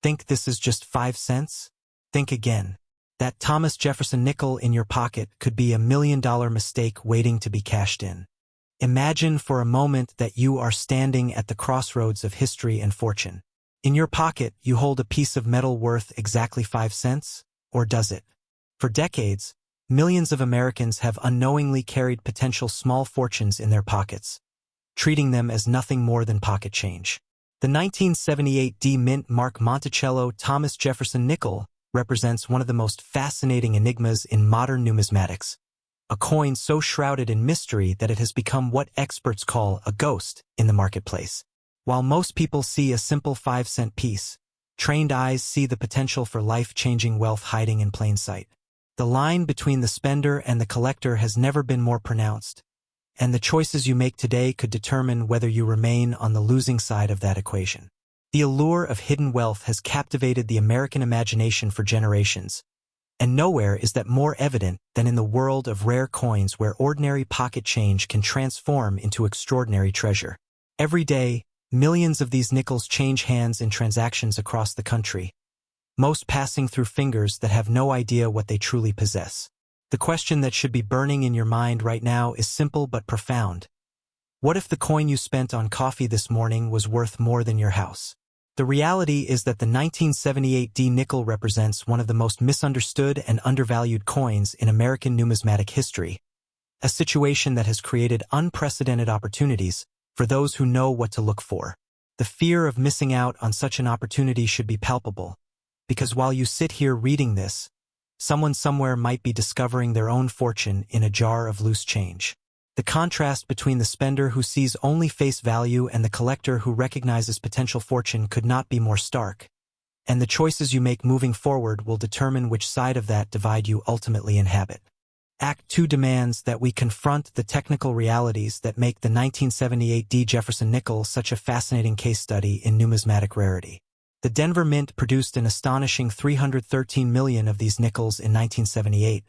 Think this is just 5 cents? Think again. That Thomas Jefferson nickel in your pocket could be $1 million mistake waiting to be cashed in. Imagine for a moment that you are standing at the crossroads of history and fortune. In your pocket, you hold a piece of metal worth exactly 5 cents? Or does it? For decades, millions of Americans have unknowingly carried potential small fortunes in their pockets, treating them as nothing more than pocket change. The 1978 D Mint Mark Monticello Thomas Jefferson nickel represents one of the most fascinating enigmas in modern numismatics, a coin so shrouded in mystery that it has become what experts call a ghost in the marketplace. While most people see a simple 5-cent piece, trained eyes see the potential for life-changing wealth hiding in plain sight. The line between the spender and the collector has never been more pronounced, and the choices you make today could determine whether you remain on the losing side of that equation. The allure of hidden wealth has captivated the American imagination for generations, and nowhere is that more evident than in the world of rare coins where ordinary pocket change can transform into extraordinary treasure. Every day, millions of these nickels change hands in transactions across the country, most passing through fingers that have no idea what they truly possess. The question that should be burning in your mind right now is simple but profound. What if the coin you spent on coffee this morning was worth more than your house? The reality is that the 1978 D nickel represents one of the most misunderstood and undervalued coins in American numismatic history, a situation that has created unprecedented opportunities for those who know what to look for. The fear of missing out on such an opportunity should be palpable, because while you sit here reading this, someone somewhere might be discovering their own fortune in a jar of loose change. The contrast between the spender who sees only face value and the collector who recognizes potential fortune could not be more stark, and the choices you make moving forward will determine which side of that divide you ultimately inhabit. Act 2 demands that we confront the technical realities that make the 1978 D Jefferson nickel such a fascinating case study in numismatic rarity. The Denver Mint produced an astonishing 313 million of these nickels in 1978,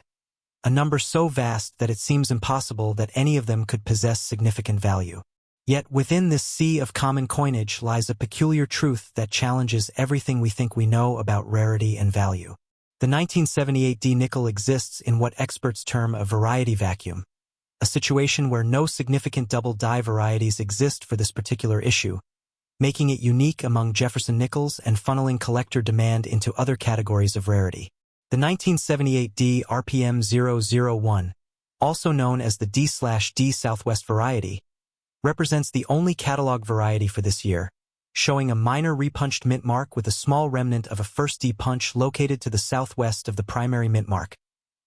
a number so vast that it seems impossible that any of them could possess significant value. Yet within this sea of common coinage lies a peculiar truth that challenges everything we think we know about rarity and value. The 1978 D nickel exists in what experts term a variety vacuum, a situation where no significant double die varieties exist for this particular issue, making it unique among Jefferson nickels and funneling collector demand into other categories of rarity. The 1978 D RPM 001, also known as the D/D Southwest variety, represents the only catalog variety for this year, showing a minor repunched mint mark with a small remnant of a first D punch located to the southwest of the primary mint mark,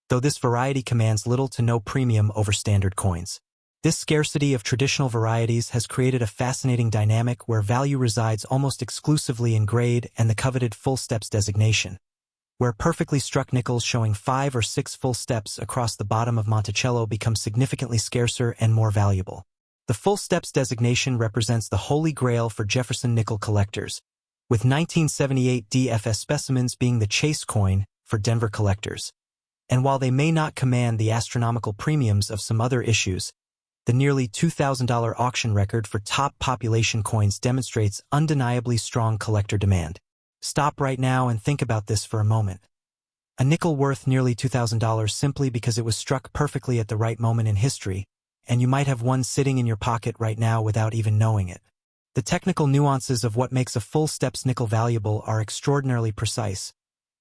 though this variety commands little to no premium over standard coins. This scarcity of traditional varieties has created a fascinating dynamic where value resides almost exclusively in grade and the coveted full steps designation, where perfectly struck nickels showing 5 or 6 full steps across the bottom of Monticello become significantly scarcer and more valuable. The full steps designation represents the holy grail for Jefferson nickel collectors, with 1978 DFS specimens being the chase coin for Denver collectors. And while they may not command the astronomical premiums of some other issues, the nearly $2,000 auction record for top population coins demonstrates undeniably strong collector demand. Stop right now and think about this for a moment. A nickel worth nearly $2,000 simply because it was struck perfectly at the right moment in history, and you might have one sitting in your pocket right now without even knowing it. The technical nuances of what makes a full steps nickel valuable are extraordinarily precise,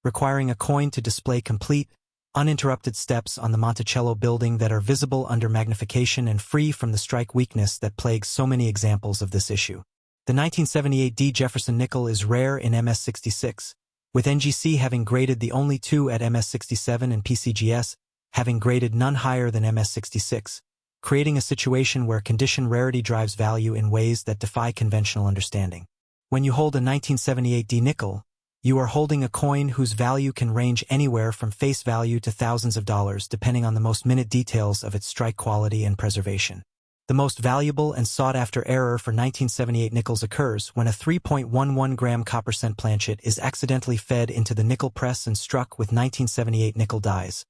requiring a coin to display complete, uninterrupted steps on the Monticello building that are visible under magnification and free from the strike weakness that plagues so many examples of this issue. The 1978 D Jefferson nickel is rare in MS66, with NGC having graded the only 2 at MS67 and PCGS having graded none higher than MS66, creating a situation where condition rarity drives value in ways that defy conventional understanding. When you hold a 1978 D nickel, you are holding a coin whose value can range anywhere from face value to thousands of dollars depending on the most minute details of its strike quality and preservation. The most valuable and sought-after error for 1978 nickels occurs when a 3.11 gram copper cent planchet is accidentally fed into the nickel press and struck with 1978 nickel dies,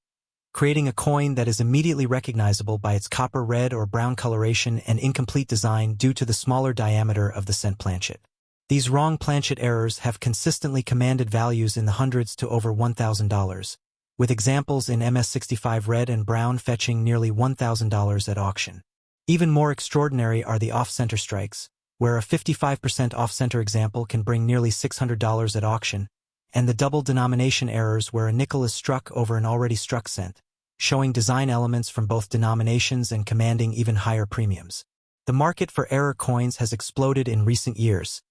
creating a coin that is immediately recognizable by its copper red or brown coloration and incomplete design due to the smaller diameter of the cent planchet. These wrong planchet errors have consistently commanded values in the hundreds to over $1,000, with examples in MS65 red and brown fetching nearly $1,000 at auction. Even more extraordinary are the off-center strikes, where a 55% off-center example can bring nearly $600 at auction, and the double denomination errors where a nickel is struck over an already struck cent, showing design elements from both denominations and commanding even higher premiums. The market for error coins has exploded in recent years,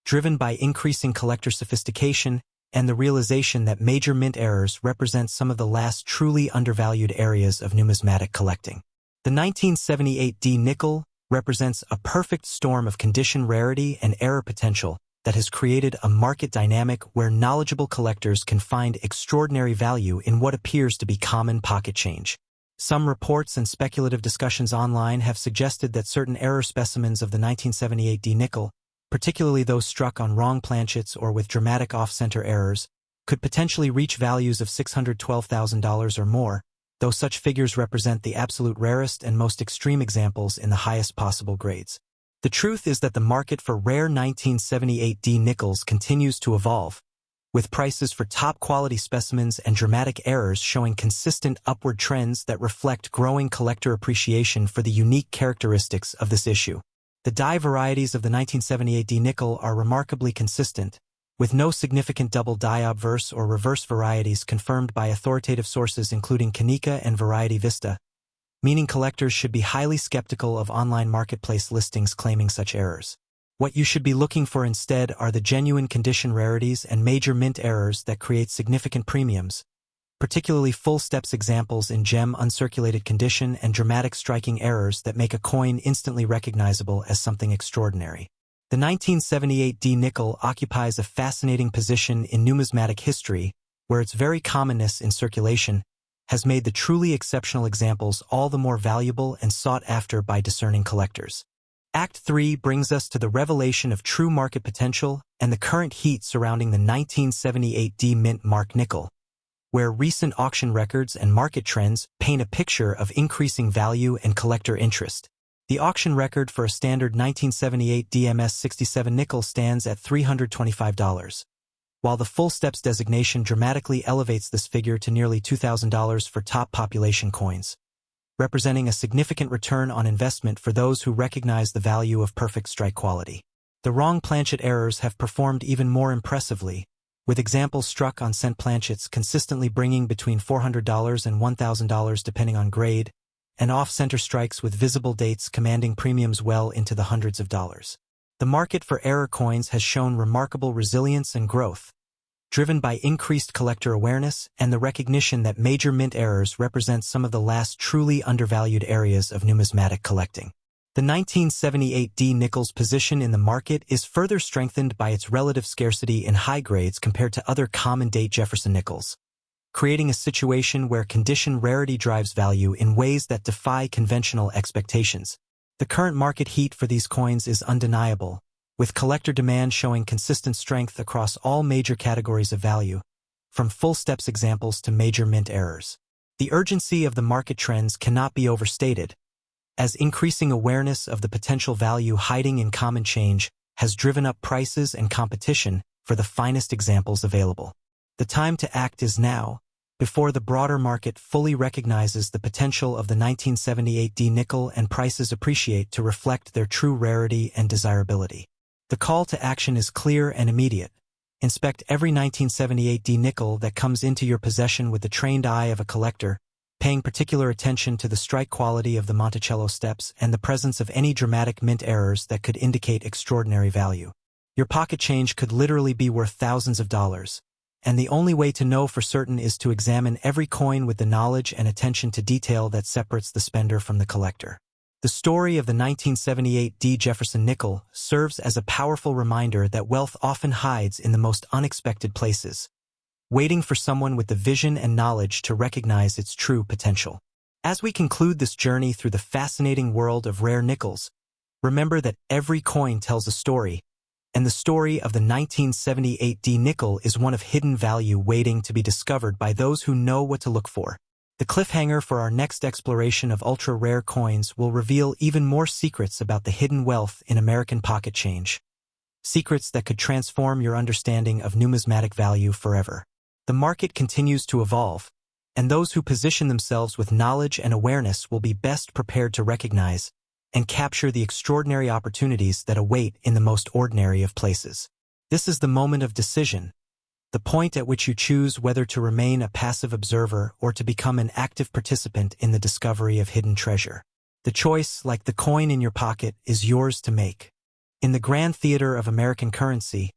driven by increasing collector sophistication and the realization that major mint errors represent some of the last truly undervalued areas of numismatic collecting. The 1978D nickel represents a perfect storm of condition rarity and error potential that has created a market dynamic where knowledgeable collectors can find extraordinary value in what appears to be common pocket change. Some reports and speculative discussions online have suggested that certain error specimens of the 1978D nickel, particularly those struck on wrong planchets or with dramatic off-center errors, could potentially reach values of $612,000 or more, though such figures represent the absolute rarest and most extreme examples in the highest possible grades. The truth is that the market for rare 1978D nickels continues to evolve, with prices for top-quality specimens and dramatic errors showing consistent upward trends that reflect growing collector appreciation for the unique characteristics of this issue. The die varieties of the 1978D nickel are remarkably consistent, with no significant double die obverse or reverse varieties confirmed by authoritative sources including Kanika and Variety Vista, meaning collectors should be highly skeptical of online marketplace listings claiming such errors. What you should be looking for instead are the genuine condition rarities and major mint errors that create significant premiums, particularly full steps examples in gem uncirculated condition and dramatic striking errors that make a coin instantly recognizable as something extraordinary. The 1978D nickel occupies a fascinating position in numismatic history, where its very commonness in circulation has made the truly exceptional examples all the more valuable and sought after by discerning collectors. Act 3 brings us to the revelation of true market potential and the current heat surrounding the 1978D mint mark nickel, where recent auction records and market trends paint a picture of increasing value and collector interest. The auction record for a standard 1978 DMS67 nickel stands at $325, while the full steps designation dramatically elevates this figure to nearly $2,000 for top population coins, representing a significant return on investment for those who recognize the value of perfect strike quality. The wrong planchet errors have performed even more impressively, with examples struck on cent planchets consistently bringing between $400 and $1,000 depending on grade, and off-center strikes with visible dates commanding premiums well into the hundreds of dollars. The market for error coins has shown remarkable resilience and growth, driven by increased collector awareness and the recognition that major mint errors represent some of the last truly undervalued areas of numismatic collecting. The 1978D nickel's position in the market is further strengthened by its relative scarcity in high grades compared to other common-date Jefferson nickels, creating a situation where condition rarity drives value in ways that defy conventional expectations. The current market heat for these coins is undeniable, with collector demand showing consistent strength across all major categories of value, from full steps examples to major mint errors. The urgency of the market trends cannot be overstated, as increasing awareness of the potential value hiding in common change has driven up prices and competition for the finest examples available. The time to act is now, before the broader market fully recognizes the potential of the 1978D nickel and prices appreciate to reflect their true rarity and desirability. The call to action is clear and immediate. Inspect every 1978D nickel that comes into your possession with the trained eye of a collector, paying particular attention to the strike quality of the Monticello steps and the presence of any dramatic mint errors that could indicate extraordinary value. Your pocket change could literally be worth thousands of dollars, and the only way to know for certain is to examine every coin with the knowledge and attention to detail that separates the spender from the collector. The story of the 1978D Jefferson nickel serves as a powerful reminder that wealth often hides in the most unexpected places, waiting for someone with the vision and knowledge to recognize its true potential. As we conclude this journey through the fascinating world of rare nickels, remember that every coin tells a story, and the story of the 1978D nickel is one of hidden value waiting to be discovered by those who know what to look for. The cliffhanger for our next exploration of ultra-rare coins will reveal even more secrets about the hidden wealth in American pocket change. secrets that could transform your understanding of numismatic value forever. The market continues to evolve, and those who position themselves with knowledge and awareness will be best prepared to recognize and capture the extraordinary opportunities that await in the most ordinary of places. This is the moment of decision, the point at which you choose whether to remain a passive observer or to become an active participant in the discovery of hidden treasure. The choice, like the coin in your pocket, is yours to make. In the grand theater of American currency,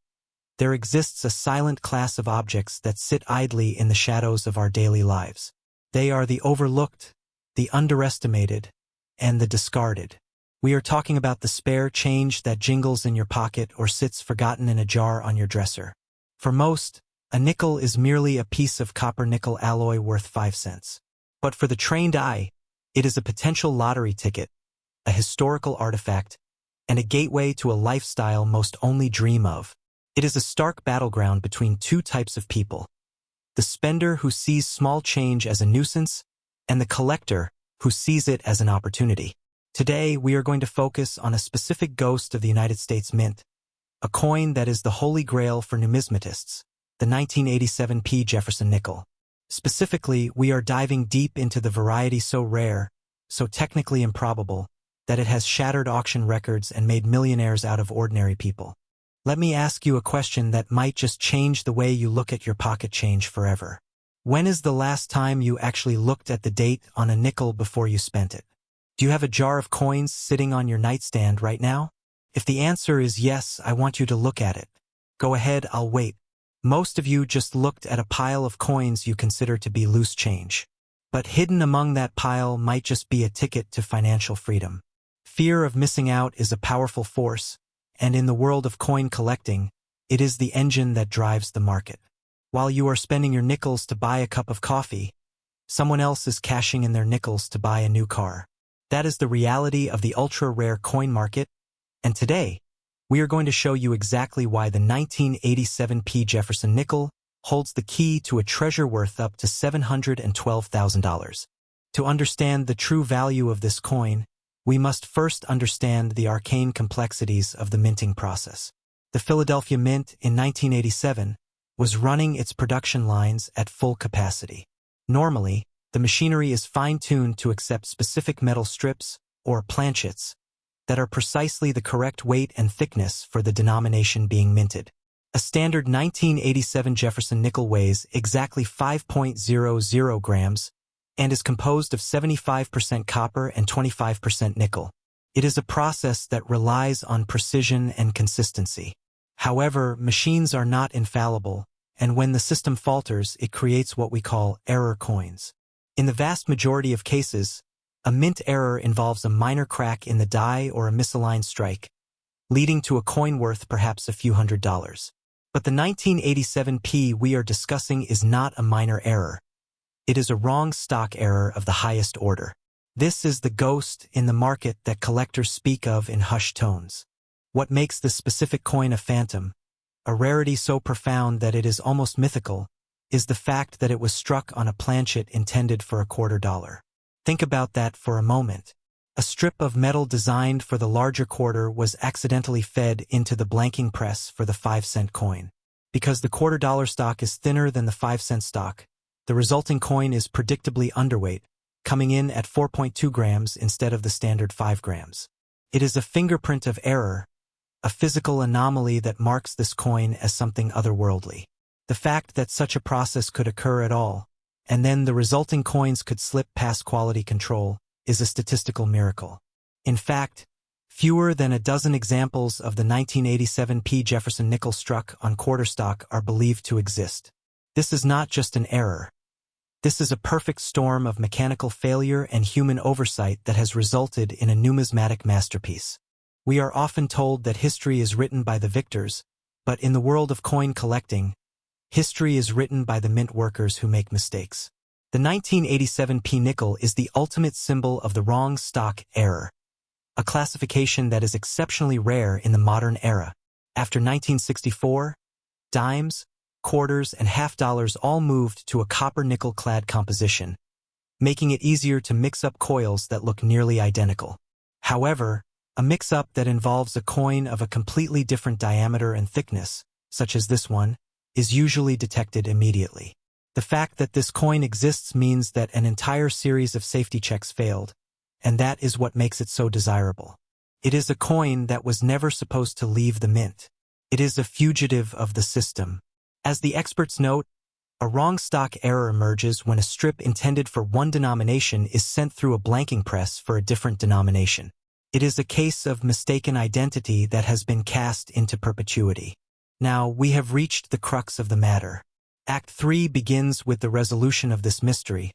there exists a silent class of objects that sit idly in the shadows of our daily lives. They are the overlooked, the underestimated, and the discarded. We are talking about the spare change that jingles in your pocket or sits forgotten in a jar on your dresser. For most, a nickel is merely a piece of copper-nickel alloy worth 5 cents. But for the trained eye, it is a potential lottery ticket, a historical artifact, and a gateway to a lifestyle most only dream of. It is a stark battleground between two types of people: the spender who sees small change as a nuisance, and the collector who sees it as an opportunity. Today, we are going to focus on a specific ghost of the United States Mint, a coin that is the holy grail for numismatists, the 1987 P. Jefferson nickel. Specifically, we are diving deep into the variety so rare, so technically improbable, that it has shattered auction records and made millionaires out of ordinary people. Let me ask you a question that might just change the way you look at your pocket change forever. When is the last time you actually looked at the date on a nickel before you spent it? Do you have a jar of coins sitting on your nightstand right now? If the answer is yes, I want you to look at it. Go ahead, I'll wait. Most of you just looked at a pile of coins you consider to be loose change. But hidden among that pile might just be a ticket to financial freedom. Fear of missing out is a powerful force, and in the world of coin collecting, it is the engine that drives the market. While you are spending your nickels to buy a cup of coffee, someone else is cashing in their nickels to buy a new car. That is the reality of the ultra-rare coin market, and today, we are going to show you exactly why the 1987 P. Jefferson nickel holds the key to a treasure worth up to $712,000. To understand the true value of this coin, we must first understand the arcane complexities of the minting process. The Philadelphia Mint in 1987 was running its production lines at full capacity. Normally, the machinery is fine-tuned to accept specific metal strips, or planchets, that are precisely the correct weight and thickness for the denomination being minted. A standard 1987 Jefferson nickel weighs exactly 5.00 grams and is composed of 75% copper and 25% nickel. It is a process that relies on precision and consistency. However, machines are not infallible, and when the system falters, it creates what we call error coins. In the vast majority of cases, a mint error involves a minor crack in the die or a misaligned strike, leading to a coin worth perhaps a few $100s. But the 1987 P we are discussing is not a minor error. It is a wrong stock error of the highest order. This is the ghost in the market that collectors speak of in hushed tones. What makes this specific coin a phantom, a rarity so profound that it is almost mythical, is the fact that it was struck on a planchet intended for a $quarter. Think about that for a moment. A strip of metal designed for the larger quarter was accidentally fed into the blanking press for the 5-cent coin. Because the $quarter stock is thinner than the 5-cent stock, the resulting coin is predictably underweight, coming in at 4.2 grams instead of the standard 5 grams. It is a fingerprint of error, a physical anomaly that marks this coin as something otherworldly. The fact that such a process could occur at all, and then the resulting coins could slip past quality control, is a statistical miracle. In fact, fewer than a dozen examples of the 1987 P. Jefferson nickel struck on quarter stock are believed to exist. This is not just an error. This is a perfect storm of mechanical failure and human oversight that has resulted in a numismatic masterpiece. We are often told that history is written by the victors, but in the world of coin collecting, history is written by the mint workers who make mistakes. The 1987 P nickel is the ultimate symbol of the wrong stock error, a classification that is exceptionally rare in the modern era. After 1964, dimes, quarters, and half dollars all moved to a copper-nickel clad composition, making it easier to mix up coils that look nearly identical. However, A mix-up that involves a coin of a completely different diameter and thickness, such as this one, is usually detected immediately. The fact that this coin exists means that an entire series of safety checks failed, and that is what makes it so desirable. It is a coin that was never supposed to leave the mint. It is a fugitive of the system. As the experts note, a wrong stock error emerges when a strip intended for one denomination is sent through a blanking press for a different denomination. It is a case of mistaken identity that has been cast into perpetuity. Now, we have reached the crux of the matter. Act 3 begins with the resolution of this mystery,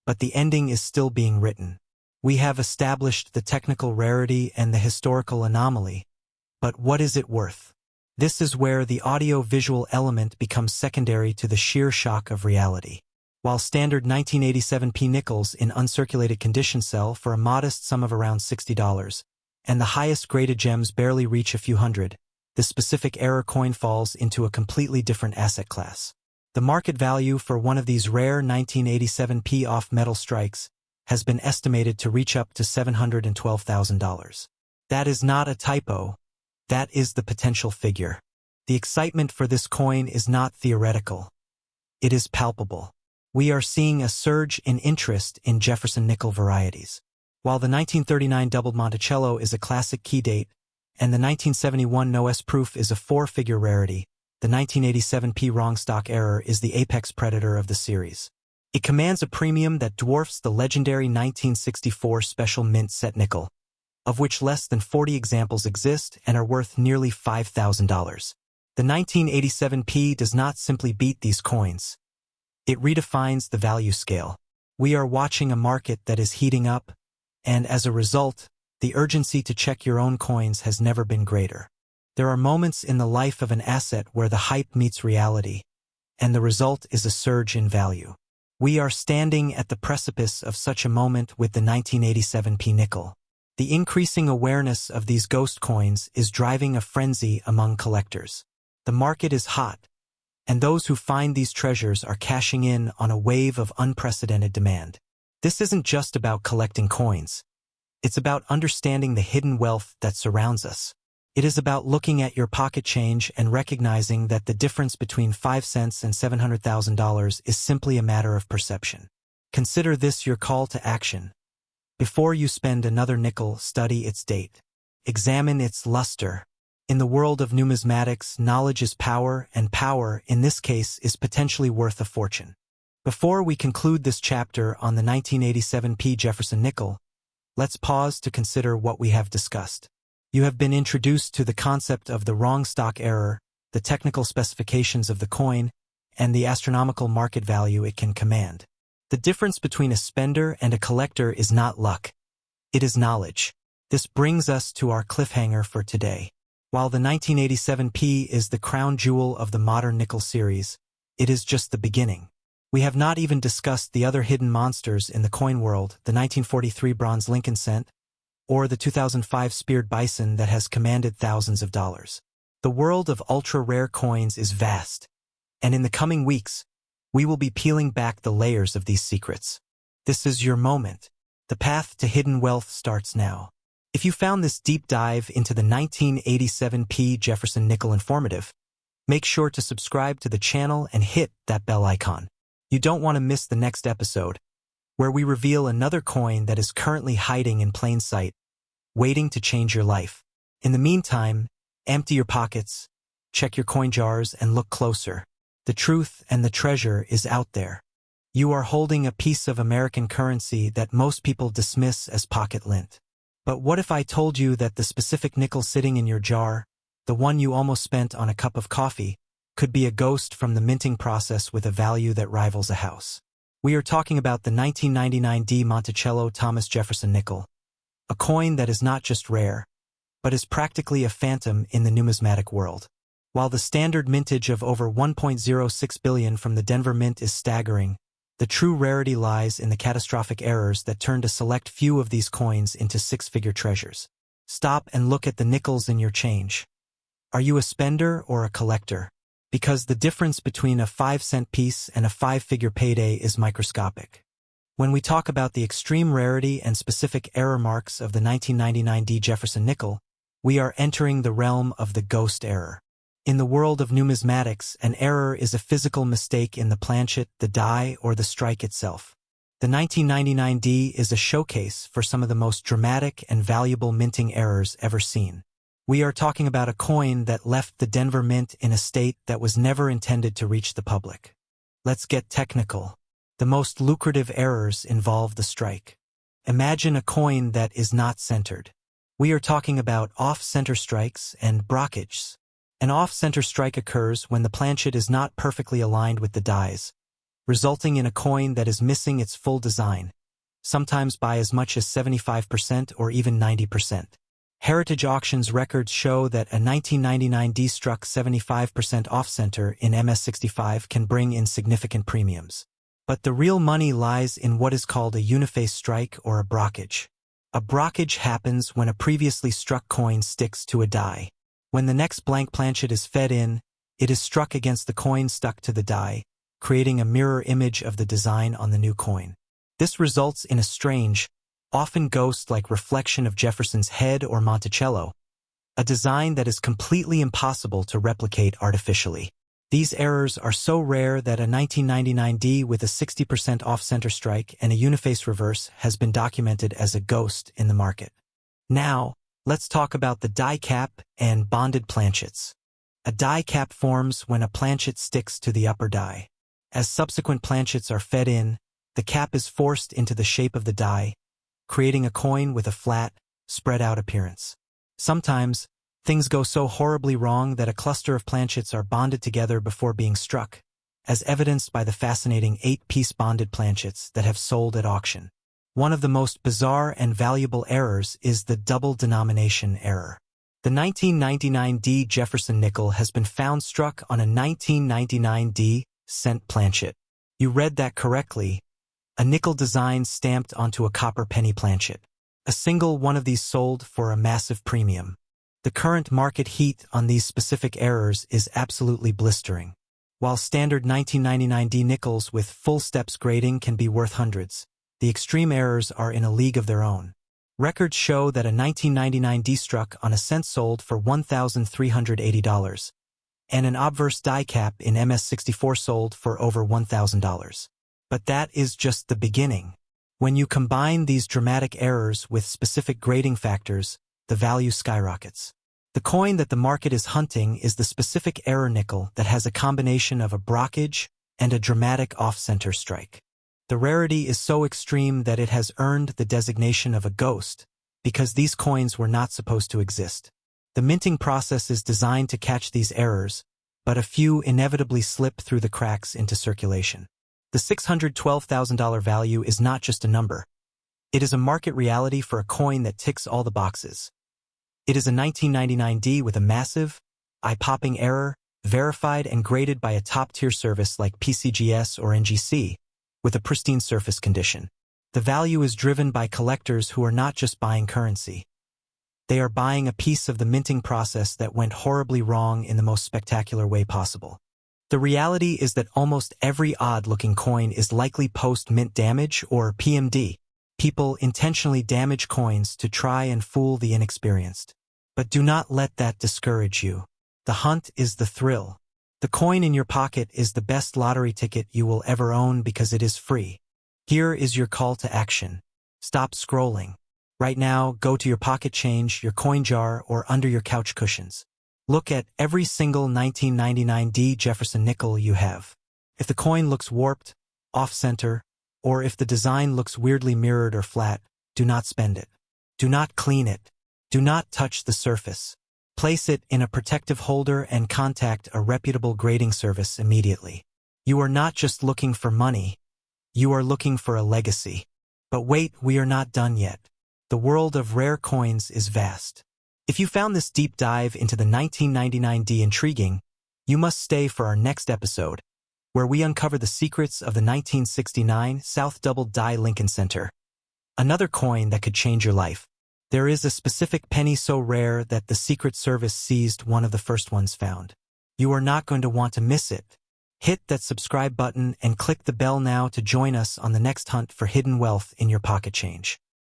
but the ending is still being written. We have established the technical rarity and the historical anomaly, but what is it worth? This is where the audio-visual element becomes secondary to the sheer shock of reality. While standard 1987p nickels in uncirculated condition sell for a modest sum of around $60, and the highest graded gems barely reach a few hundred, the specific error coin falls into a completely different asset class. The market value for one of these rare 1987p off-metal strikes has been estimated to reach up to $712,000. That is not a typo. That is the potential figure. The excitement for this coin is not theoretical. It is palpable. We are seeing a surge in interest in Jefferson nickel varieties. While the 1939 doubled Monticello is a classic key date, and the 1971 no-S proof is a four-figure rarity, the 1987p wrong stock error is the apex predator of the series. It commands a premium that dwarfs the legendary 1964 special mint set nickel, of which less than 40 examples exist and are worth nearly $5,000. The 1987p does not simply beat these coins. It redefines the value scale. We are watching a market that is heating up, and as a result, the urgency to check your own coins has never been greater. There are moments in the life of an asset where the hype meets reality, and the result is a surge in value. We are standing at the precipice of such a moment with the 1987p nickel. The increasing awareness of these ghost coins is driving a frenzy among collectors. The market is hot, and those who find these treasures are cashing in on a wave of unprecedented demand. This isn't just about collecting coins. It's about understanding the hidden wealth that surrounds us. It is about looking at your pocket change and recognizing that the difference between 5 cents and $700,000 is simply a matter of perception. Consider this your call to action. Before you spend another nickel, study its date. Examine its luster. In the world of numismatics, knowledge is power, and power, in this case, is potentially worth a fortune. Before we conclude this chapter on the 1987p Jefferson nickel, let's pause to consider what we have discussed. You have been introduced to the concept of the wrong stock error, the technical specifications of the coin, and the astronomical market value it can command. The difference between a spender and a collector is not luck. It is knowledge. This brings us to our cliffhanger for today. While the 1987p is the crown jewel of the modern nickel series, it is just the beginning. We have not even discussed the other hidden monsters in the coin world, the 1943 bronze Lincoln cent, or the 2005 speared bison that has commanded thousands of dollars. The world of ultra-rare coins is vast, and in the coming weeks, we will be peeling back the layers of these secrets. This is your moment. The path to hidden wealth starts now. If you found this deep dive into the 1987p Jefferson nickel informative, make sure to subscribe to the channel and hit that bell icon. You don't want to miss the next episode, where we reveal another coin that is currently hiding in plain sight, waiting to change your life. In the meantime, empty your pockets, check your coin jars, and look closer. The truth and the treasure is out there. You are holding a piece of American currency that most people dismiss as pocket lint. But what if I told you that the specific nickel sitting in your jar, the one you almost spent on a cup of coffee, could be a ghost from the minting process with a value that rivals a house? We are talking about the 1999 D Monticello Thomas Jefferson nickel, a coin that is not just rare, but is practically a phantom in the numismatic world. While the standard mintage of over 1.06 billion from the Denver Mint is staggering, the true rarity lies in the catastrophic errors that turned a select few of these coins into six-figure treasures. Stop and look at the nickels in your change. Are you a spender or a collector? Because the difference between a 5-cent piece and a 5-figure payday is microscopic. When we talk about the extreme rarity and specific error marks of the 1999 D Jefferson nickel, we are entering the realm of the ghost error. In the world of numismatics, an error is a physical mistake in the planchet, the die, or the strike itself. The 1999 D is a showcase for some of the most dramatic and valuable minting errors ever seen. We are talking about a coin that left the Denver Mint in a state that was never intended to reach the public. Let's get technical. The most lucrative errors involve the strike. Imagine a coin that is not centered. We are talking about off-center strikes and brockages. An off-center strike occurs when the planchet is not perfectly aligned with the dies, resulting in a coin that is missing its full design, sometimes by as much as 75% or even 90%. Heritage Auctions records show that a 1999 D struck 75% off-center in MS65 can bring in significant premiums. But the real money lies in what is called a uniface strike or a brockage. A brockage happens when a previously struck coin sticks to a die. When the next blank planchet is fed in, it is struck against the coin stuck to the die, creating a mirror image of the design on the new coin. This results in a strange, often ghost-like reflection of Jefferson's head or Monticello, a design that is completely impossible to replicate artificially. These errors are so rare that a 1999 D with a 60% off-center strike and a uniface reverse has been documented as a ghost in the market. Now, let's talk about the die cap and bonded planchets. A die cap forms when a planchet sticks to the upper die. As subsequent planchets are fed in, the cap is forced into the shape of the die, creating a coin with a flat, spread-out appearance. Sometimes, things go so horribly wrong that a cluster of planchets are bonded together before being struck, as evidenced by the fascinating 8-piece bonded planchets that have sold at auction. One of the most bizarre and valuable errors is the double denomination error. The 1999 D Jefferson nickel has been found struck on a 1999 D cent planchet. You read that correctly, a nickel design stamped onto a copper penny planchet. A single one of these sold for a massive premium. The current market heat on these specific errors is absolutely blistering. While standard 1999 D nickels with full steps grading can be worth hundreds, the extreme errors are in a league of their own. Records show that a 1999 D struck on a cent sold for $1,380, and an obverse die cap in MS64 sold for over $1,000. But that is just the beginning. When you combine these dramatic errors with specific grading factors, the value skyrockets. The coin that the market is hunting is the specific error nickel that has a combination of a brockage and a dramatic off-center strike. The rarity is so extreme that it has earned the designation of a ghost, because these coins were not supposed to exist. The minting process is designed to catch these errors, but a few inevitably slip through the cracks into circulation. The $612,000 value is not just a number. It is a market reality for a coin that ticks all the boxes. It is a 1999 D with a massive, eye-popping error, verified and graded by a top-tier service like PCGS or NGC, with a pristine surface condition. The value is driven by collectors who are not just buying currency. They are buying a piece of the minting process that went horribly wrong in the most spectacular way possible. The reality is that almost every odd-looking coin is likely post-mint damage or PMD. People intentionally damage coins to try and fool the inexperienced. But do not let that discourage you. The hunt is the thrill. The coin in your pocket is the best lottery ticket you will ever own because it is free. Here is your call to action. Stop scrolling. Right now, go to your pocket change, your coin jar, or under your couch cushions. Look at every single 1999 D Jefferson nickel you have. If the coin looks warped, off-center, or if the design looks weirdly mirrored or flat, do not spend it. Do not clean it. Do not touch the surface. Place it in a protective holder and contact a reputable grading service immediately. You are not just looking for money. You are looking for a legacy. But wait, we are not done yet. The world of rare coins is vast. If you found this deep dive into the 1999 D intriguing, you must stay for our next episode, where we uncover the secrets of the 1969 South Double Die Lincoln Center. Another coin that could change your life. There is a specific penny so rare that the Secret Service seized one of the first ones found. You are not going to want to miss it. Hit that subscribe button and click the bell now to join us on the next hunt for hidden wealth in your pocket change.